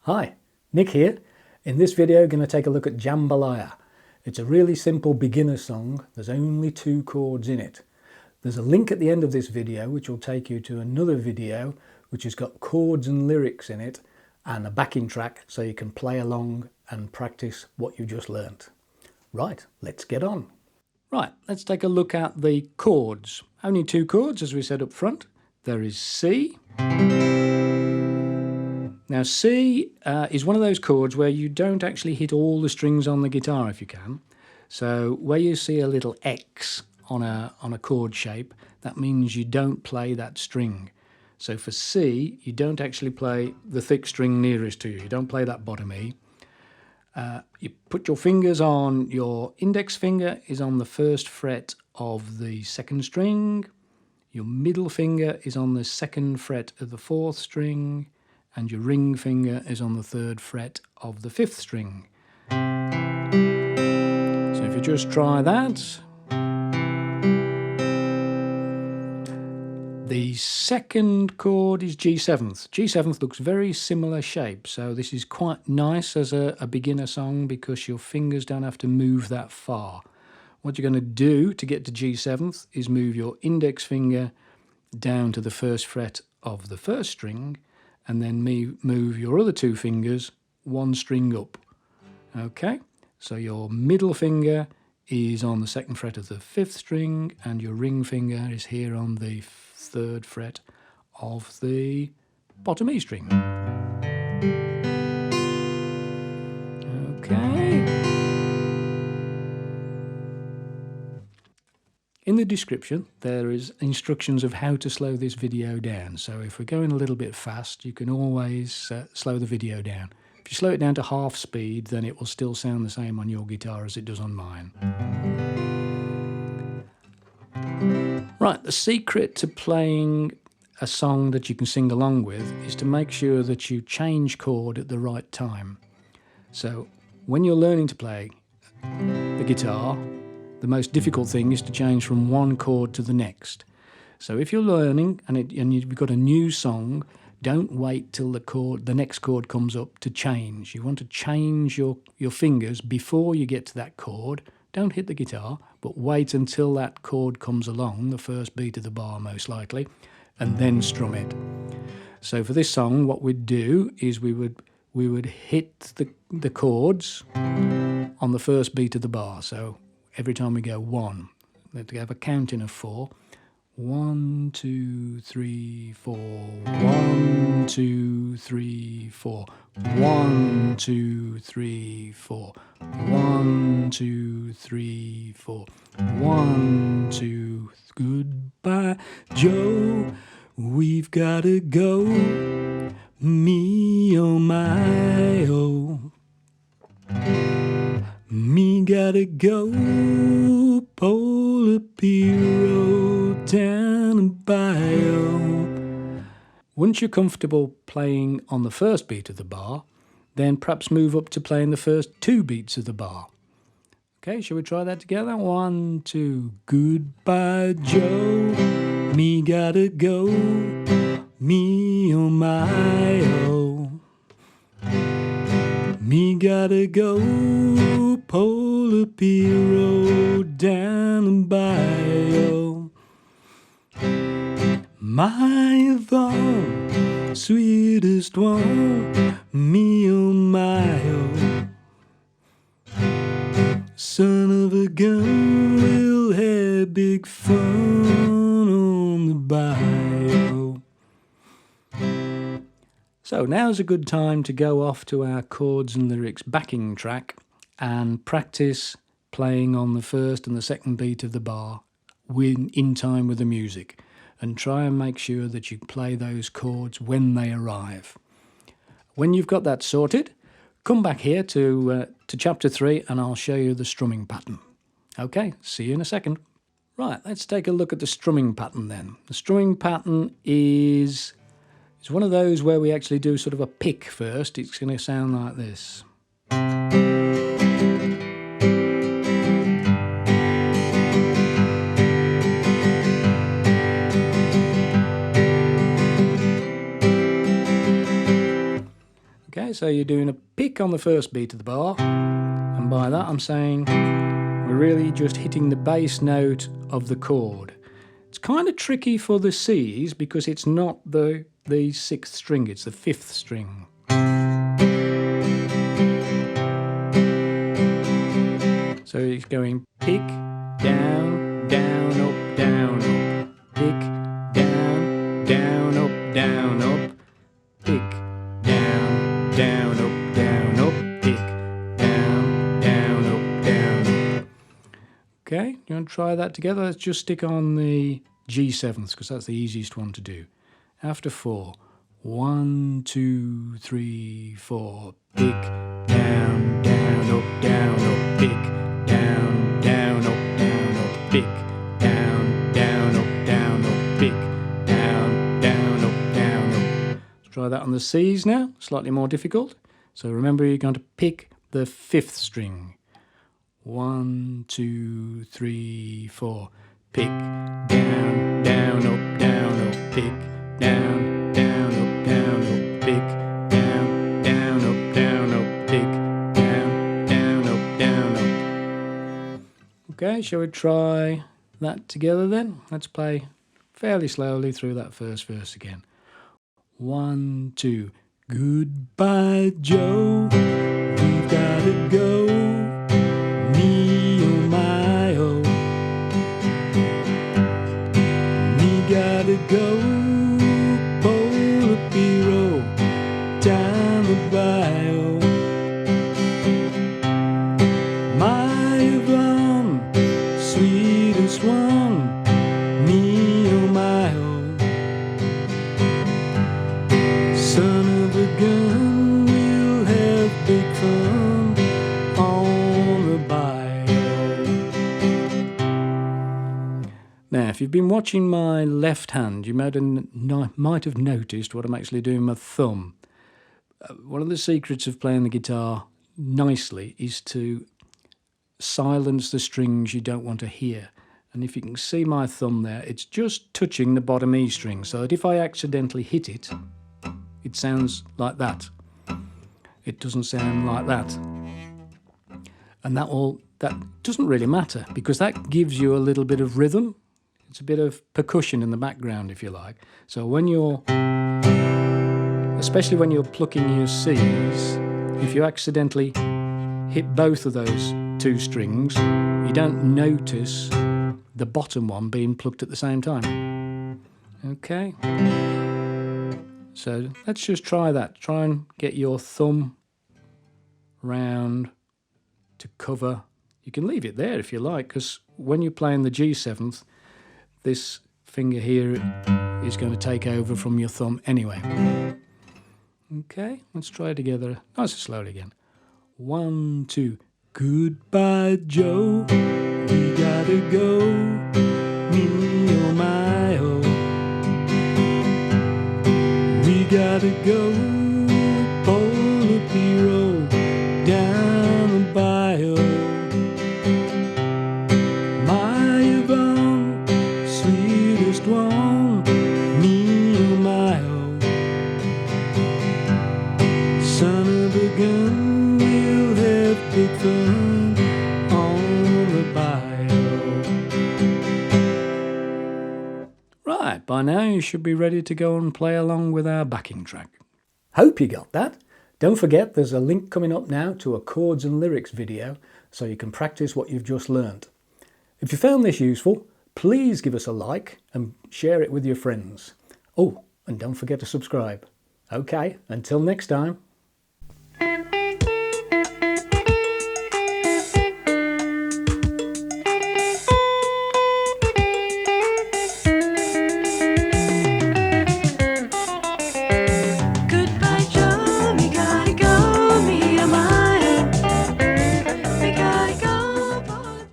Hi, Nick here. In this video, I'm going to take a look at Jambalaya. It's a really simple beginner song. There's only 2 chords in it. There's a link at the end of this video which will take you to another video which has got chords and lyrics in it and a backing track so you can play along and practice what you just learnt. Right, let's get on. Right, let's take a look at the chords. Only 2 chords, as we said up front. There is C. Now C is one of those chords where you don't actually hit all the strings on the guitar if you can. So where you see a little X on a chord shape, that means you don't play that string. So for C, you don't actually play the thick string nearest to you. You don't play that bottom E. You put your fingers on, your index finger is on the 1st fret of the 2nd string. Your middle finger is on the 2nd fret of the 4th string. And your ring finger is on the 3rd fret of the 5th string. So if you just try that. The 2nd chord is G7th. G7th looks very similar shape, so this is quite nice as a beginner song because your fingers don't have to move that far. What you're going to do to get to G7th is move your index finger down to the 1st fret of the 1st string, and then move your other 2 fingers 1 string up. Okay, so your middle finger is on the 2nd fret of the 5th string, and your ring finger is here on the 3rd fret of the bottom E string. Okay. In the description, there is instructions of how to slow this video down. So if we're going a little bit fast, you can always slow the video down. If you slow it down to half speed, then it will still sound the same on your guitar as it does on mine. Right, the secret to playing a song that you can sing along with is to make sure that you change chord at the right time. So when you're learning to play the guitar, the most difficult thing is to change from one chord to the next. So if you're learning and you've got a new song, don't wait till the next chord comes up to change. You want to change your fingers before you get to that chord. Don't hit the guitar, but wait until that chord comes along, the first beat of the bar most likely, and then strum it. So for this song, what we'd do is we would hit the chords on the first beat of the bar. So every time we go 1, let's have a counting of 4. 1, 2, 3, 4. 1, 2, 3, 4. 1, 2, 3, 4. 1, 2, 3, 4. 1, 2. Goodbye, Joe. We've gotta go. Me, oh my, oh. Me gotta go, pull up hero down in Bayou. Once you're comfortable playing on the first beat of the bar, then perhaps move up to playing the first 2 beats of the bar. Okay, shall we try that together? 1, 2. Goodbye, Joe. Me gotta go. Me, oh my, oh. Me gotta go, polar hero down in Bayou. My Yvonne, sweetest one, me oh my oh. Son of a gun, we'll have big fun on the bayou. So now's a good time to go off to our chords and lyrics backing track and practice playing on the 1st and the 2nd beat of the bar in time with the music, and try and make sure that you play those chords when they arrive. When you've got that sorted, come back here to chapter 3 and I'll show you the strumming pattern. Okay, see you in a second. Right, let's take a look at the strumming pattern then. The strumming pattern is one of those where we actually do sort of a pick first. It's going to sound like this. so you're doing a pick on the first beat of the bar, and by that I'm saying we're really just hitting the bass note of the chord. It's kind of tricky for the C's because it's not the 6th string, it's the 5th string. So it's going pick, down, down, up, down, up. Pick, down, down, up, down, up. Pick, down, down, up, down, up. Pick, down, down, up, down, up. Okay, you want to try that together? Let's just stick on the G7s because that's the easiest one to do. After 4, 1, 2, 3, 4. Pick, down, down, up, down, up. Pick, down, down, up, down, up. Pick, down, down, up, down, up. Pick, down, down, up, down, up. Let's try that on the C's now, slightly more difficult. So remember, you're going to pick the 5th string. 1, 2, 3, 4. Pick, down, down, up, down, up. Pick, down, down, up, down, up. Pick, down, down, up, down, up. Pick, down, down, up, down, up. Okay, shall we try that together then? Let's play fairly slowly through that first verse again. 1, 2. Goodbye, Joe. We've gotta go. Me, oh my, oh. Me gotta go. Pull up hero down the bayou. My blonde, sweetest one. Me, oh my, oh. Son of a gun, we'll have big fun on the bayou. Now, if you've been watching my left hand, you might have noticed what I'm actually doing with my thumb. One of the secrets of playing the guitar nicely is to silence the strings you don't want to hear. And if you can see my thumb there, it's just touching the bottom E string, so that if I accidentally hit it, it sounds like that. It doesn't sound like that. And that doesn't really matter, because that gives you a little bit of rhythm. It's a bit of percussion in the background, if you like. So when you're, especially when you're plucking your C's, if you accidentally hit both of those 2 strings, you don't notice the bottom one being plucked at the same time. Okay? So let's just try that. Try and get your thumb round to cover. You can leave it there if you like, because when you're playing the G7th, this finger here is going to take over from your thumb anyway. Okay, let's try it together nice and slowly again. 1, 2. Goodbye, Joe. We gotta go. Me, oh my, oh. We gotta go. Pull up hero down the bayou. My Yvonne, sweetest one. Me, oh my, oh. Son of a gun, we'll have big fun on the bayou. Right, by now you should be ready to go and play along with our backing track. Hope you got that. Don't forget there's a link coming up now to a chords and lyrics video so you can practice what you've just learnt. If you found this useful, please give us a like and share it with your friends. Oh, and don't forget to subscribe. Okay, until next time.